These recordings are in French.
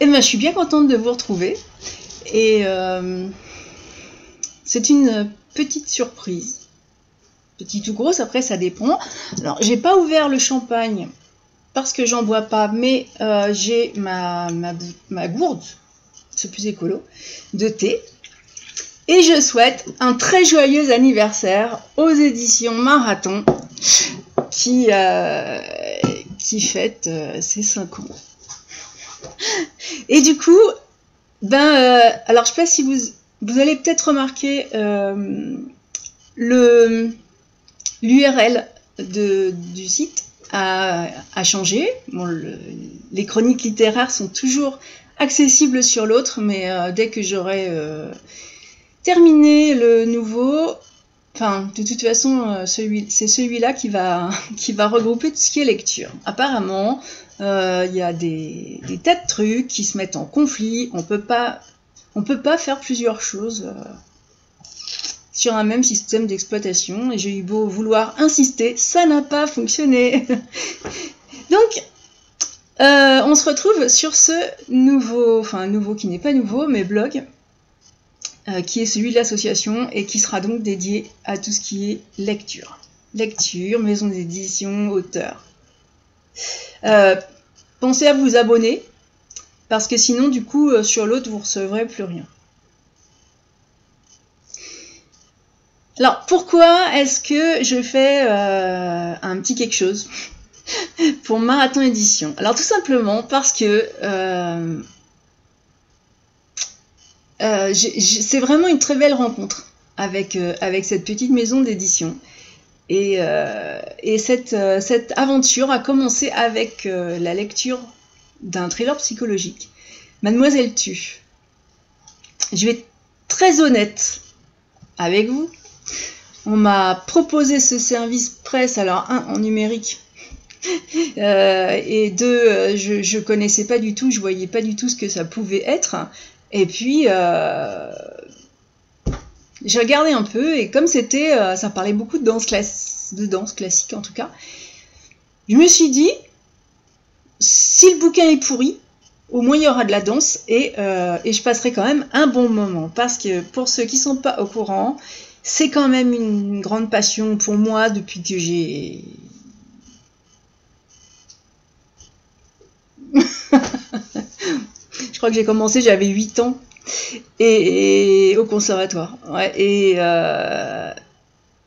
Eh ben, je suis bien contente de vous retrouver. Et c'est une petite surprise. Petite ou grosse, après ça dépend. Alors, j'ai pas ouvert le champagne parce que j'en bois pas, mais j'ai ma gourde, c'est plus écolo, de thé. Et je souhaite un très joyeux anniversaire aux éditions Marathon qui fête ses 5 ans. Et du coup, alors je sais pas si vous allez peut-être remarquer l'URL du site a changé. Bon, les chroniques littéraires sont toujours accessibles sur l'autre, mais dès que j'aurai terminé le nouveau, enfin de toute façon c'est celui-là qui va regrouper tout ce qui est lecture. Apparemment, il y a des tas de trucs qui se mettent en conflit. On peut pas faire plusieurs choses sur un même système d'exploitation, et j'ai eu beau vouloir insister, ça n'a pas fonctionné. Donc, on se retrouve sur ce nouveau qui n'est pas nouveau, mais blog, qui est celui de l'association, et qui sera donc dédié à tout ce qui est lecture. Lecture, maison d'édition, auteur. Pensez à vous abonner, parce que sinon, du coup, sur l'autre, vous ne recevrez plus rien. Alors, pourquoi est-ce que je fais un petit quelque chose pour Marathon Édition? Alors, tout simplement parce que c'est vraiment une très belle rencontre avec cette petite maison d'édition. Et cette aventure a commencé avec la lecture d'un thriller psychologique, Mademoiselle tue. Je vais être très honnête avec vous. On m'a proposé ce service presse, alors en numérique, et je connaissais pas du tout, je voyais pas du tout ce que ça pouvait être. Et puis j'ai regardé un peu, et comme c'était, ça parlait beaucoup de danse classique en tout cas, je me suis dit, si le bouquin est pourri, au moins il y aura de la danse, et je passerai quand même un bon moment, parce que pour ceux qui sont pas au courant, c'est quand même une grande passion pour moi depuis que j'ai... Je crois que j'ai commencé, j'avais 8 ans, et au conservatoire. Ouais,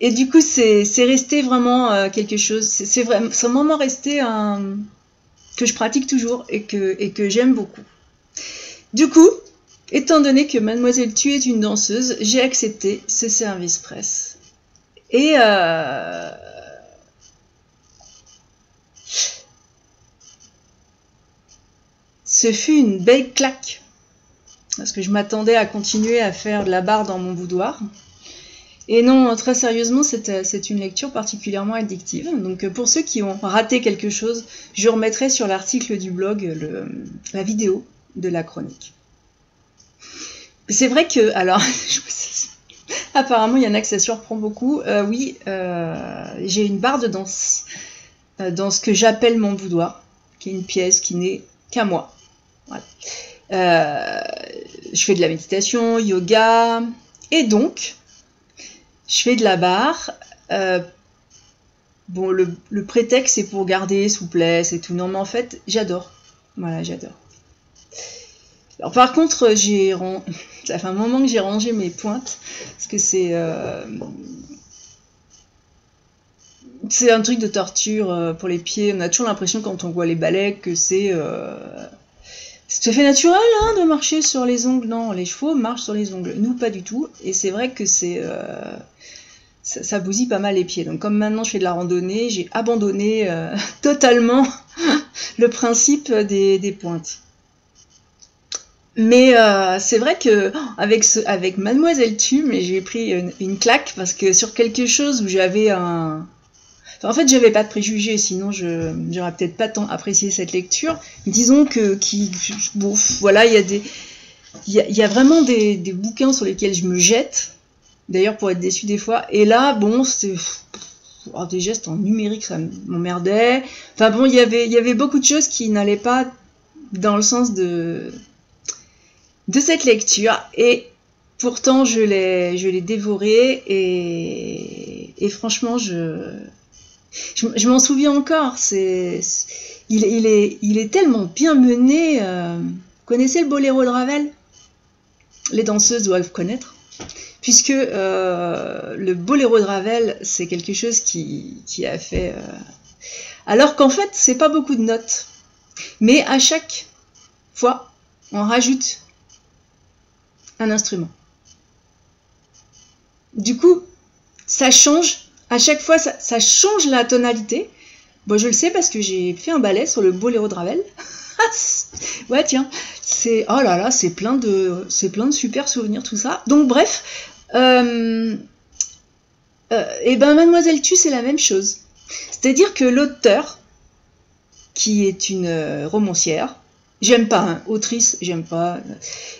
et du coup, c'est resté vraiment quelque chose, c'est vraiment resté que je pratique toujours et que j'aime beaucoup. Du coup, étant donné que Mademoiselle tue est une danseuse, j'ai accepté ce service presse. Et ce fut une belle claque, parce que je m'attendais à continuer à faire de la barre dans mon boudoir. Et non, très sérieusement, c'est une lecture particulièrement addictive. Donc pour ceux qui ont raté quelque chose, je remettrai sur l'article du blog la vidéo de la chronique. C'est vrai que, alors, apparemment il y en a que ça surprend beaucoup. Oui, j'ai une barre de danse dans ce que j'appelle mon boudoir, qui est une pièce qui n'est qu'à moi. Voilà. Je fais de la méditation, yoga, et donc je fais de la barre. Bon, le prétexte c'est pour garder souplesse et tout. Non, mais en fait, j'adore. Voilà, j'adore. Alors par contre, ça fait un moment que j'ai rangé mes pointes, parce que c'est un truc de torture pour les pieds. On a toujours l'impression quand on voit les balais que c'est tout à fait naturel de marcher sur les ongles. Non, les chevaux marchent sur les ongles, nous pas du tout. Et c'est vrai que ça bousille pas mal les pieds. Donc comme maintenant je fais de la randonnée, j'ai abandonné totalement le principe des pointes. Mais c'est vrai que avec Mademoiselle tue, mais j'ai pris une claque, parce que sur quelque chose où j'avais en fait, j'avais pas de préjugés, sinon j'aurais peut-être pas tant apprécié cette lecture. Disons que bon, voilà, il y a vraiment des bouquins sur lesquels je me jette, d'ailleurs pour être déçu des fois. Et là, bon, c'est des gestes en numérique, ça m'emmerdait. Enfin bon, il y avait beaucoup de choses qui n'allaient pas dans le sens de cette lecture, et pourtant je l'ai dévoré, et franchement je m'en souviens encore. Il est tellement bien mené. Vous connaissez le boléro de Ravel? Les danseuses doivent connaître, puisque le boléro de Ravel, c'est quelque chose qui a fait... alors qu'en fait, c'est pas beaucoup de notes. Mais à chaque fois, on rajoute un instrument. Du coup, ça change. À chaque fois, ça change la tonalité. Bon, je le sais parce que j'ai fait un ballet sur le boléro de Ravel. Ouais, tiens, oh là là, c'est plein de super souvenirs, tout ça. Donc bref, et ben Mademoiselle Tu, c'est la même chose. C'est-à-dire que l'auteur, qui est une romancière, j'aime pas, hein, autrice, j'aime pas,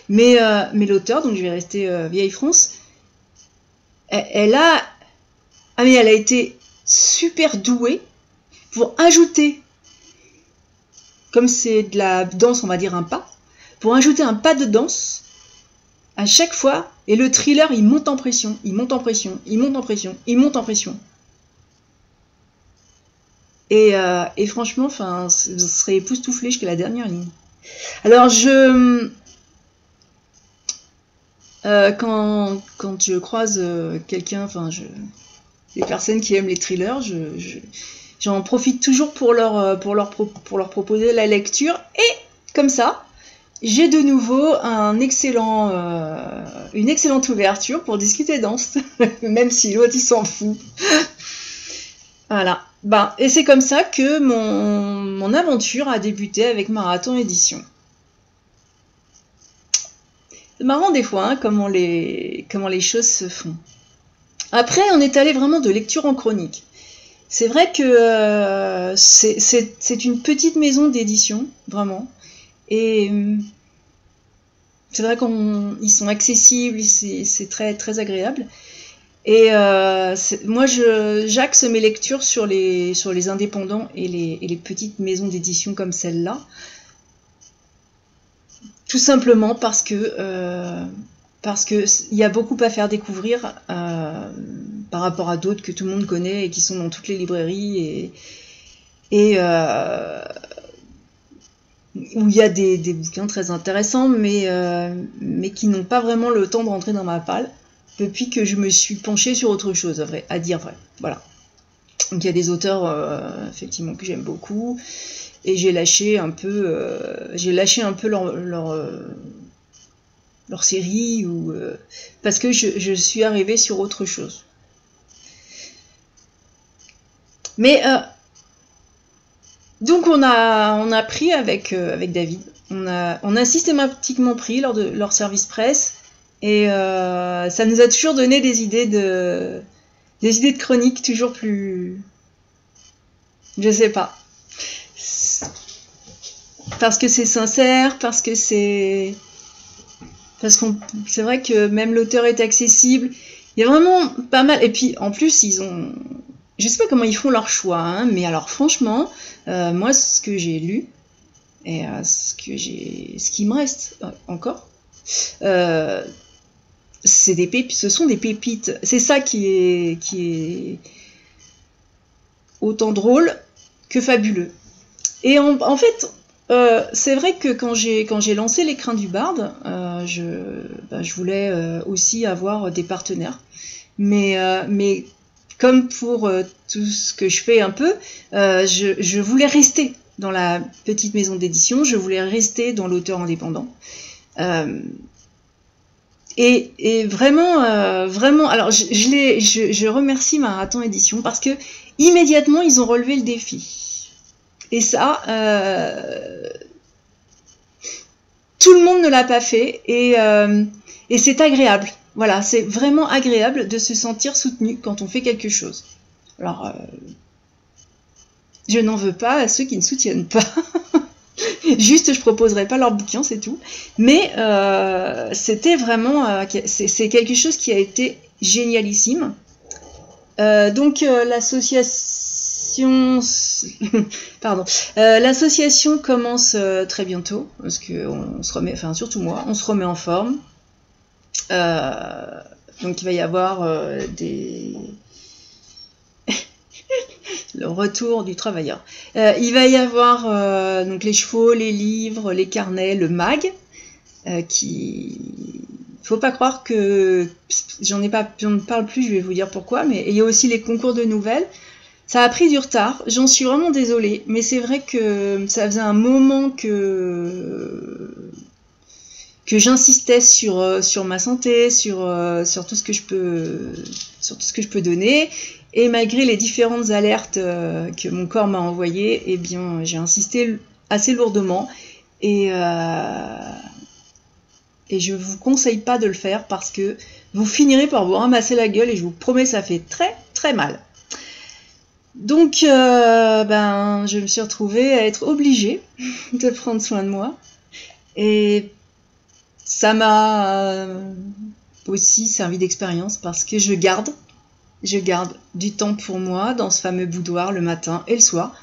mais l'auteur, donc je vais rester vieille France, elle a été super douée pour ajouter, comme c'est de la danse, on va dire un pas, pour ajouter un pas de danse à chaque fois, et le thriller, il monte en pression, il monte en pression, il monte en pression, il monte en pression. Et franchement, enfin, ce serait époustouflé jusqu'à la dernière ligne. Alors, quand je croise quelqu'un, enfin, des personnes qui aiment les thrillers, j'en profite toujours pour leur proposer la lecture, et comme ça, j'ai de nouveau une excellente ouverture pour discuter danse, même si l'autre il s'en fout. Voilà. Ben, et c'est comme ça que mon aventure a débuté avec Marathon Édition. C'est marrant des fois, hein, comment les choses se font. Après, on est allé vraiment de lecture en chronique. C'est vrai que c'est une petite maison d'édition, vraiment. Et c'est vrai qu'ils sont accessibles, c'est très, très agréable. Et moi, j'axe mes lectures sur les indépendants et les petites maisons d'édition comme celle-là. Tout simplement parce que il y a beaucoup à faire découvrir par rapport à d'autres que tout le monde connaît et qui sont dans toutes les librairies, et où il y a des bouquins très intéressants, mais qui n'ont pas vraiment le temps de rentrer dans ma palle depuis que je me suis penchée sur autre chose, à dire vrai. Voilà. Donc il y a des auteurs effectivement que j'aime beaucoup, et j'ai lâché un peu leur série, parce que je suis arrivée sur autre chose. Mais donc on a pris avec David, on a systématiquement pris lors de leur service presse, et ça nous a toujours donné des idées de chronique toujours plus, je sais pas, parce que c'est sincère, parce que c'est vrai que même l'auteur est accessible. Il y a vraiment pas mal, et puis en plus je sais pas comment ils font leur choix, hein, mais alors franchement, moi ce que j'ai lu, et ce qui me reste encore, ce sont des pépites. C'est ça qui est autant drôle que fabuleux. Et en fait, c'est vrai que quand j'ai lancé l'écrin du Barde, je voulais aussi avoir des partenaires, mais comme pour tout ce que je fais un peu, je voulais rester dans la petite maison d'édition, je voulais rester dans l'auteur indépendant. Et vraiment, alors je remercie Marathon Édition, parce que immédiatement ils ont relevé le défi. Et ça, tout le monde ne l'a pas fait, et c'est agréable. Voilà, c'est vraiment agréable de se sentir soutenu quand on fait quelque chose. Alors, je n'en veux pas à ceux qui ne soutiennent pas. Juste, je proposerai pas leur bouquin, c'est tout. Mais c'était vraiment, c'est quelque chose qui a été génialissime. Donc l'association l'association, pardon, l'association commence très bientôt parce que on se remet, enfin surtout moi, on se remet en forme. Donc il va y avoir le retour du travailleur. Il va y avoir donc les chevaux, les livres, les carnets, le mag, faut pas croire que j'en ne parle plus, je vais vous dire pourquoi, mais il y a aussi les concours de nouvelles. Ça a pris du retard, j'en suis vraiment désolée, mais c'est vrai que ça faisait un moment que j'insistais sur ma santé, sur tout ce que je peux donner, et malgré les différentes alertes que mon corps m'a envoyées, eh bien j'ai insisté assez lourdement, et je vous conseille pas de le faire parce que vous finirez par vous ramasser la gueule, et je vous promets, ça fait très très mal. Donc je me suis retrouvée à être obligée de prendre soin de moi, et ça m'a aussi servi d'expérience parce que je garde du temps pour moi dans ce fameux boudoir le matin et le soir.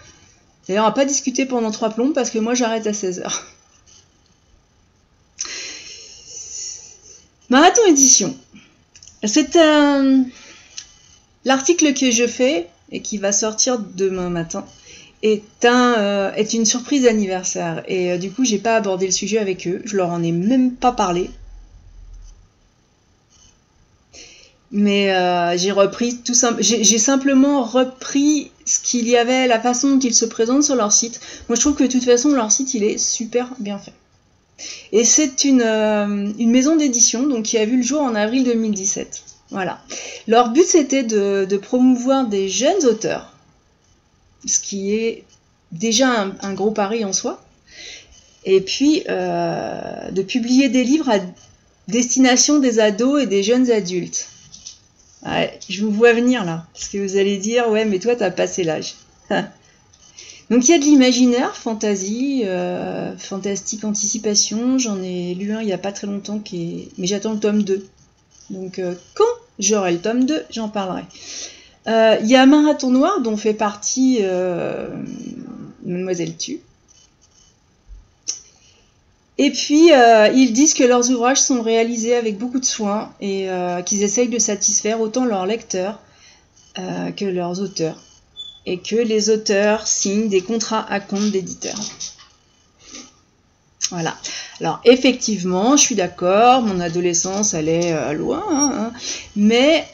D'ailleurs, on va pas discuter pendant 3 plombs parce que moi j'arrête à 16h. Marathon édition. C'est l'article que je fais et qui va sortir demain matin est une surprise anniversaire, et du coup j'ai pas abordé le sujet avec eux, je leur en ai même pas parlé, mais j'ai simplement repris ce qu'il y avait, la façon dont ils se présentent sur leur site. Moi je trouve que de toute façon leur site il est super bien fait, et c'est une maison d'édition donc qui a vu le jour en avril 2017. Voilà, leur but c'était de promouvoir des jeunes auteurs, ce qui est déjà un gros pari en soi, et puis de publier des livres à destination des ados et des jeunes adultes. Ouais, je vous vois venir là, parce que vous allez dire, ouais, mais toi, t'as passé l'âge. Donc il y a de l'imaginaire, fantasy, fantastique anticipation, j'en ai lu un il n'y a pas très longtemps, mais j'attends le tome 2. Donc quand j'aurai le tome 2, j'en parlerai. Il y a Marathon Noir dont fait partie Mademoiselle Tu. Et puis ils disent que leurs ouvrages sont réalisés avec beaucoup de soin et qu'ils essayent de satisfaire autant leurs lecteurs que leurs auteurs, et que les auteurs signent des contrats à compte d'éditeurs. Voilà. Alors effectivement, je suis d'accord, mon adolescence elle est loin, hein, mais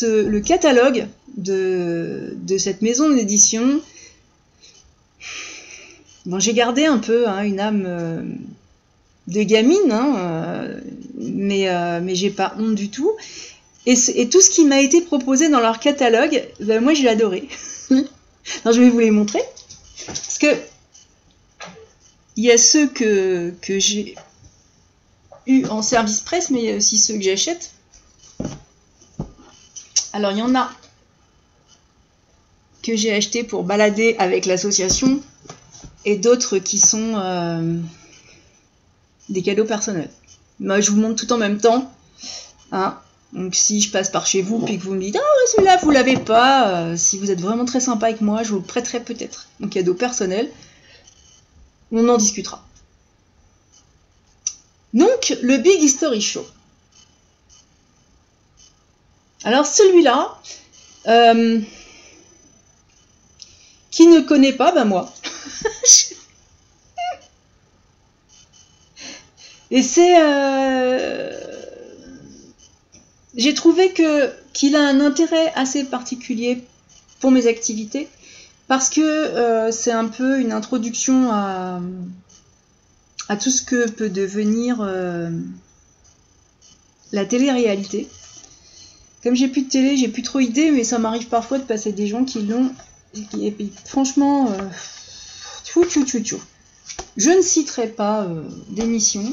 le catalogue de cette maison d'édition, bon, j'ai gardé un peu une âme de gamine, mais j'ai pas honte du tout. Et tout ce qui m'a été proposé dans leur catalogue, moi j'ai adoré. Alors, je vais vous les montrer, parce que il y a ceux que j'ai eu en service presse, mais il y a aussi ceux que j'achète. Alors il y en a que j'ai acheté pour balader avec l'association, et d'autres qui sont des cadeaux personnels. Moi je vous montre tout en même temps, hein. Donc si je passe par chez vous puis que vous me dites ah celui-là vous l'avez pas, si vous êtes vraiment très sympa avec moi, je vous le prêterai peut-être. Un cadeau personnel, on en discutera. Donc le Big History Show. Alors celui-là, qui ne connaît pas, moi. Et c'est... j'ai trouvé qu'il a un intérêt assez particulier pour mes activités, parce que c'est un peu une introduction à tout ce que peut devenir la télé-réalité. Comme j'ai plus de télé, j'ai plus trop idées, mais ça m'arrive parfois de passer des gens qui l'ont, et puis franchement, je ne citerai pas d'émission.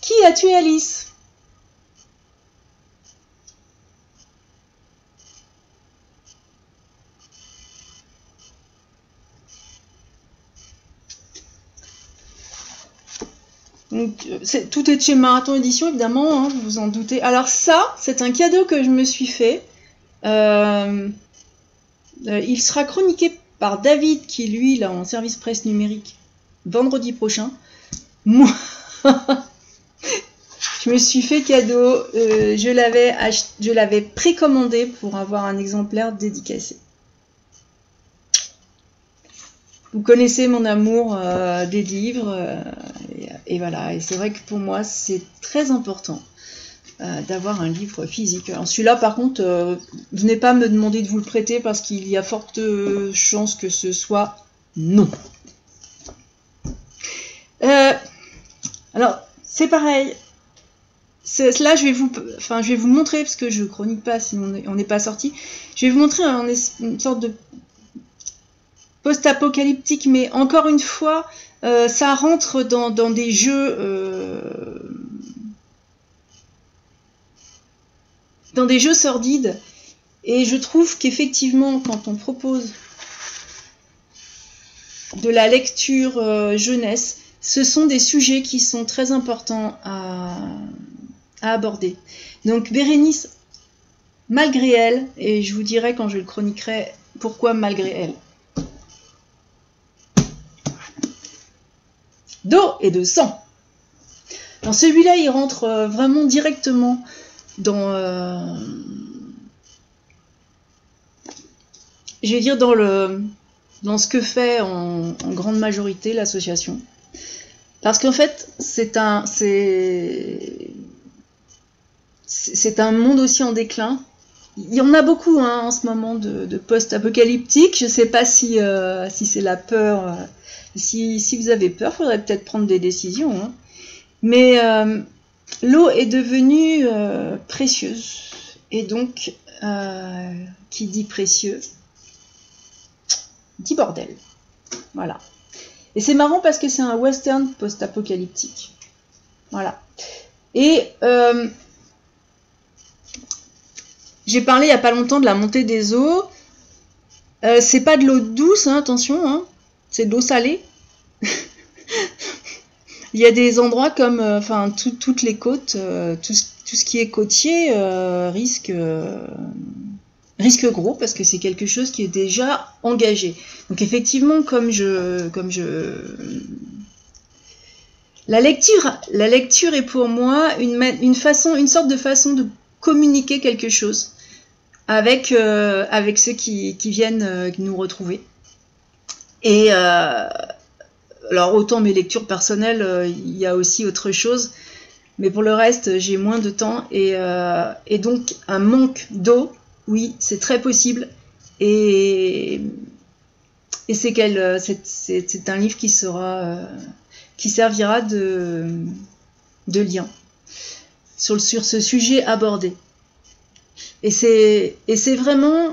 Qui a tué Alice ? Donc, tout est de chez Marathon Édition, évidemment, vous vous en doutez. Alors ça, c'est un cadeau que je me suis fait. Il sera chroniqué par David, qui lui, là, en service presse numérique, vendredi prochain. Moi, je me suis fait cadeau. Je l'avais précommandé pour avoir un exemplaire dédicacé. Vous connaissez mon amour des livres. Et voilà. Et c'est vrai que pour moi, c'est très important d'avoir un livre physique. Alors celui-là, par contre, venez pas me demander de vous le prêter parce qu'il y a forte chance que ce soit non. Alors, c'est pareil. Là, je vais vous montrer, parce que je chronique pas si on n'est pas sorti. Je vais vous montrer une sorte de post-apocalyptique, mais encore une fois, ça rentre dans des jeux... dans des jeux sordides, et je trouve qu'effectivement, quand on propose de la lecture jeunesse, ce sont des sujets qui sont très importants à aborder. Donc Bérénice, malgré elle, et je vous dirai quand je le chroniquerai pourquoi malgré elle. D'eau et de sang. Alors celui-là, il rentre vraiment directement dans, je vais dire dans ce que fait en grande majorité l'association. Parce qu'en fait, c'est un monde aussi en déclin. Il y en a beaucoup hein, en ce moment de post-apocalyptique. Je ne sais pas si c'est la peur. Si vous avez peur, il faudrait peut-être prendre des décisions. Hein. Mais l'eau est devenue précieuse. Et donc, qui dit précieux, dit bordel. Voilà. Et c'est marrant parce que c'est un western post-apocalyptique. Voilà. Et j'ai parlé il n'y a pas longtemps de la montée des eaux. C'est pas de l'eau douce, hein, attention, hein, c'est de l'eau salée. Il y a des endroits comme toutes les côtes, tout ce qui est côtier risque gros parce que c'est quelque chose qui est déjà engagé. Donc effectivement, la lecture est pour moi une sorte de façon de communiquer quelque chose avec ceux qui viennent nous retrouver. Et alors autant mes lectures personnelles, il y a aussi autre chose, mais pour le reste, j'ai moins de temps et donc un manque d'eau. Oui, c'est très possible. Et c'est un livre qui servira de lien sur ce sujet abordé. Et c'est vraiment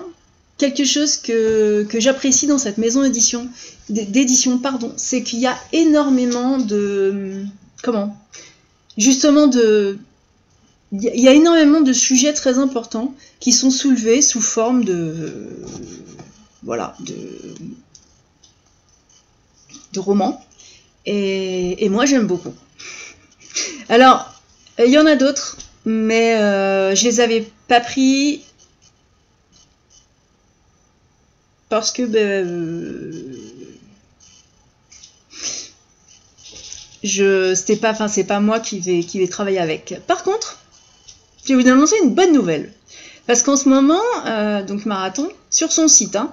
quelque chose que j'apprécie dans cette maison d'édition, c'est qu'il y a énormément il y a énormément de sujets très importants qui sont soulevés sous forme de romans. Et moi, j'aime beaucoup. Alors, il y en a d'autres, mais je les avais pas pris parce que c'est pas moi qui vais travailler avec. Par contre, je vais vous annoncer une bonne nouvelle. Parce qu'en ce moment, donc Marathon, sur son site, hein,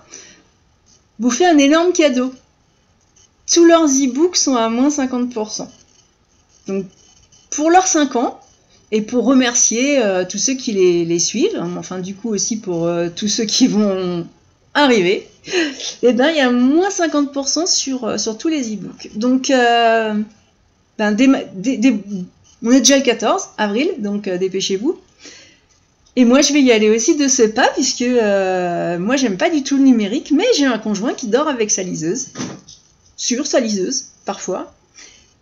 vous fait un énorme cadeau. Tous leurs e-books sont à moins 50%. Donc, pour leurs 5 ans, et pour remercier tous ceux qui les suivent, hein, enfin du coup aussi pour tous ceux qui vont arriver, et ben il y a moins 50% sur tous les e-books. Donc, on est déjà le 14 avril, donc dépêchez-vous. Et moi, je vais y aller aussi de ce pas, puisque moi, j'aime pas du tout le numérique, mais j'ai un conjoint qui dort avec sa liseuse, sur sa liseuse, parfois.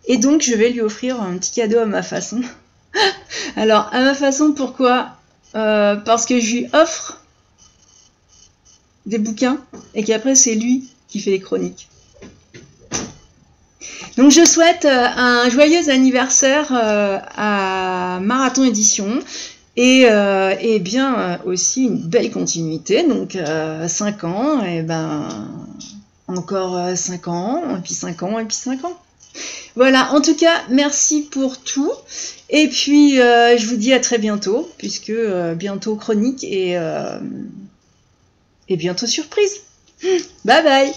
Et donc, je vais lui offrir un petit cadeau à ma façon. Alors, à ma façon, pourquoi parce que je lui offre des bouquins, et qu'après, c'est lui qui fait les chroniques. Donc, je souhaite un joyeux anniversaire à Marathon Édition. Et bien aussi une belle continuité, donc 5 ans, et ben encore 5 ans, et puis 5 ans, et puis 5 ans. Voilà, en tout cas, merci pour tout. Et puis, je vous dis à très bientôt, puisque bientôt chronique et bientôt surprise. Bye bye!